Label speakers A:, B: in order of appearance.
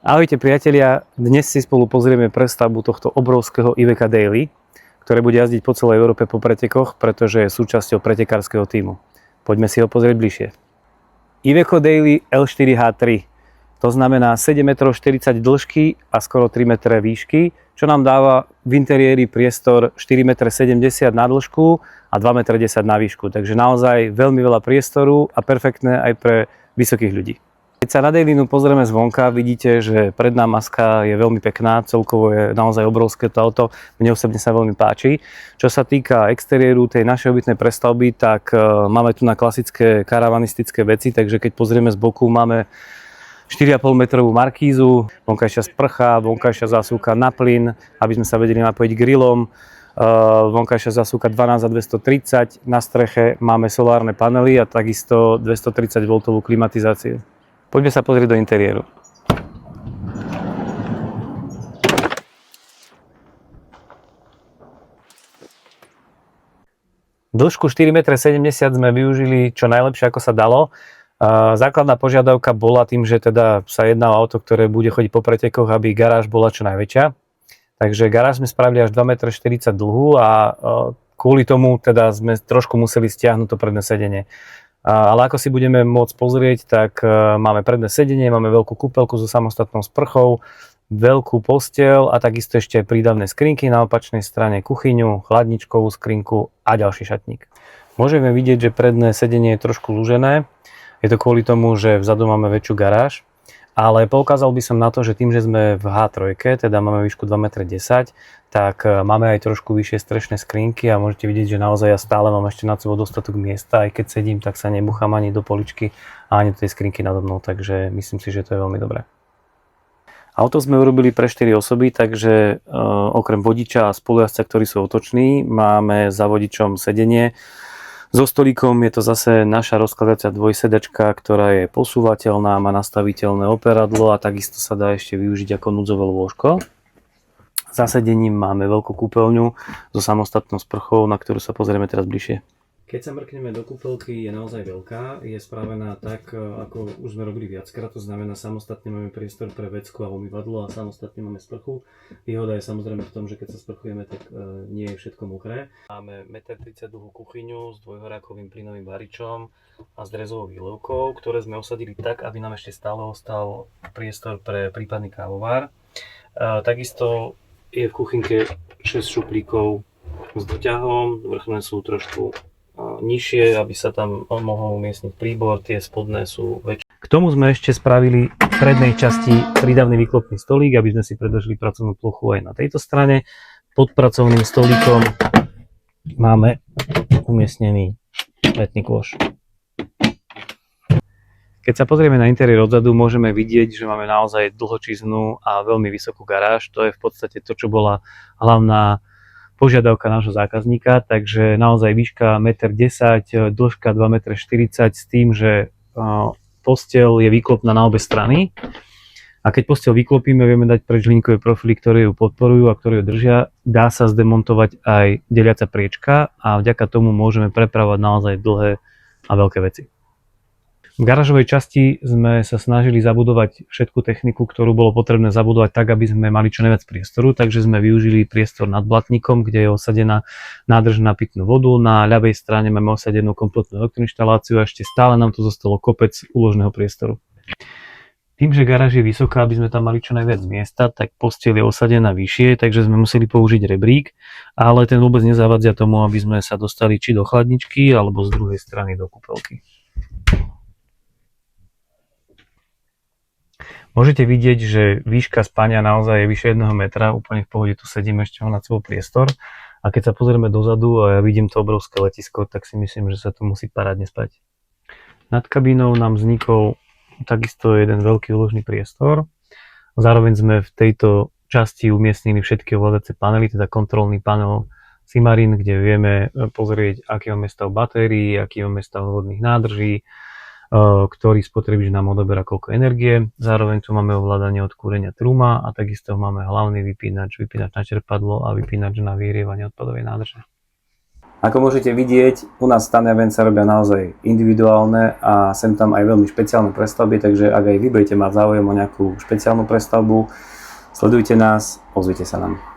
A: Ahojte priatelia, dnes si spolu pozrieme prestavbu tohto obrovského Iveca Daily, ktoré bude jazdiť po celej Európe po pretekoch, pretože je súčasťou pretekárskeho tímu. Poďme si ho pozrieť bližšie. Iveco Daily L4H3, to znamená 7,40 m dĺžky a skoro 3 m výšky, čo nám dáva v interiéri priestor 4,70 m na dĺžku a 2,10 m na výšku, takže naozaj veľmi veľa priestoru a perfektné aj pre vysokých ľudí. Keď sa na Dailynu pozrieme zvonka, vidíte, že predná maska je veľmi pekná, celkovo je naozaj obrovské to auto, mne osobne sa veľmi páči. Čo sa týka exteriéru tej našej obytnej prestavby, tak máme tu na klasické karavanistické veci, takže keď pozrieme z boku, máme 4,5 metrovú markízu, vonkajšia sprcha, vonkajšia zásuvka na plyn, aby sme sa vedeli napojiť grillom, vonkajšia zásuvka 12 a 230, na streche máme solárne panely a takisto 230 V klimatizáciu. Poďme sa pozrieť do interiéru. Dĺžku 4,70 m sme využili čo najlepšie, ako sa dalo. Základná požiadavka bola tým, že teda sa jedná o auto, ktoré bude chodiť po pretekoch, aby garáž bola čo najväčšia. Takže garáž sme spravili až 2,40 m dlhú a kvôli tomu teda sme trošku museli stiahnuť to predné sedenie. Ale ako si budeme môcť pozrieť, tak máme predné sedenie, máme veľkú kúpeľku so samostatnou sprchou, veľkú posteľ a takisto ešte aj prídavné skrinky, na opačnej strane kuchyňu, chladničkovú skrinku a ďalší šatník. Môžeme vidieť, že predné sedenie je trošku lúžené, je to kvôli tomu, že vzadu máme väčšiu garáž, ale poukázal by som na to, že tým, že sme v H3, teda máme výšku 2,10 m, tak máme aj trošku vyššie strešné skrinky a môžete vidieť, že naozaj ja stále mám ešte nad sebou dostatok miesta, aj keď sedím, tak sa nebuchám ani do poličky a ani do tej skrinky nado mnou, takže myslím si, že to je veľmi dobré. Auto sme urobili pre 4 osoby, takže okrem vodiča a spolujazďa, ktorí sú otoční, máme za vodičom sedenie. So stolíkom je to zase naša rozkladacia dvojsedačka, ktorá je posúvateľná, má nastaviteľné operadlo a takisto sa dá ešte využiť ako núdzové lôžko. Za sedením máme veľkú kúpeľňu so samostatnou sprchou, na ktorú sa pozrieme teraz bližšie. Keď sa mrkneme do kúpeľky, je naozaj veľká, je spravená tak, ako už sme robili viackrát, to znamená samostatne máme priestor pre vecko a umývadlo a samostatne máme sprchu. Výhoda je samozrejme v tom, že keď sa sprchujeme, tak nie je všetko mokré. Máme 1,30 m dlhú kuchyňu s dvojhorákovým plynovým varičom a s drezovou výlevkou, ktoré sme osadili tak, aby nám ešte stále ostal priestor pre prípadný kávovár. Takisto je v kuchynke 6 šuplíkov s doťahom, vrchné sú trošku nižšie, aby sa tam mohol umiestniť príbor, tie spodné sú väčšie. K tomu sme ešte spravili v prednej časti prídavný výklopný stolík, aby sme si predĺžili pracovnú plochu aj na tejto strane. Pod pracovným stolíkom máme umiestnený spätný kôš. Keď sa pozrieme na interiér odzadu, môžeme vidieť, že máme naozaj dlhočíznú a veľmi vysokú garáž. To je v podstate to, čo bola hlavná požiadavka nášho zákazníka, takže naozaj výška 1,10 m, dĺžka 2,40 m s tým, že posteľ je výklopná na obe strany. A keď posteľ vyklopíme, vieme dať preč hliníkové profily, ktoré ju podporujú a ktoré ju držia. Dá sa zdemontovať aj deliaca priečka a vďaka tomu môžeme prepravovať naozaj dlhé a veľké veci. V garážovej časti sme sa snažili zabudovať všetku techniku, ktorú bolo potrebné zabudovať tak, aby sme mali čo najviac priestoru, takže sme využili priestor nad blatníkom, kde je osadená nádrž na pitnú vodu. Na ľavej strane máme osadenú kompletnú elektroinštaláciu a ešte stále nám tu zostalo kopec úložného priestoru. Tým, že garáž je vysoká, aby sme tam mali čo najviac miesta, tak posteľ je osadená vyššie, takže sme museli použiť rebrík, ale ten vôbec nezavadzia tomu, aby sme sa dostali či do chladničky, alebo z druhej strany do kúpeľky. Môžete vidieť, že výška spania naozaj je vyššie 1 metra, úplne v pohode tu sedím, ešte mám nad sebou priestor. A keď sa pozrieme dozadu a ja vidím to obrovské letisko, tak si myslím, že sa tu musí parádne spať. Nad kabínou nám vznikol takisto jeden veľký úložný priestor. Zároveň sme v tejto časti umiestnili všetky ovládacie panely, teda kontrolný panel Simarin, kde vieme pozrieť, aký máme stav batérií, aký máme stav vodných nádrží, ktorý spotrebič nám odoberá koľko energie. Zároveň tu máme ovládanie od kúrenia truma a takisto máme hlavný vypínač na čerpadlo a vypínač na vyrievanie odpadovej nádrže. Ako môžete vidieť, u nás Stane Event sa robia naozaj individuálne a sem tam aj veľmi špeciálne prestavby, takže ak aj vy budete mať záujem o nejakú špeciálnu prestavbu, sledujte nás, ozvite sa nám.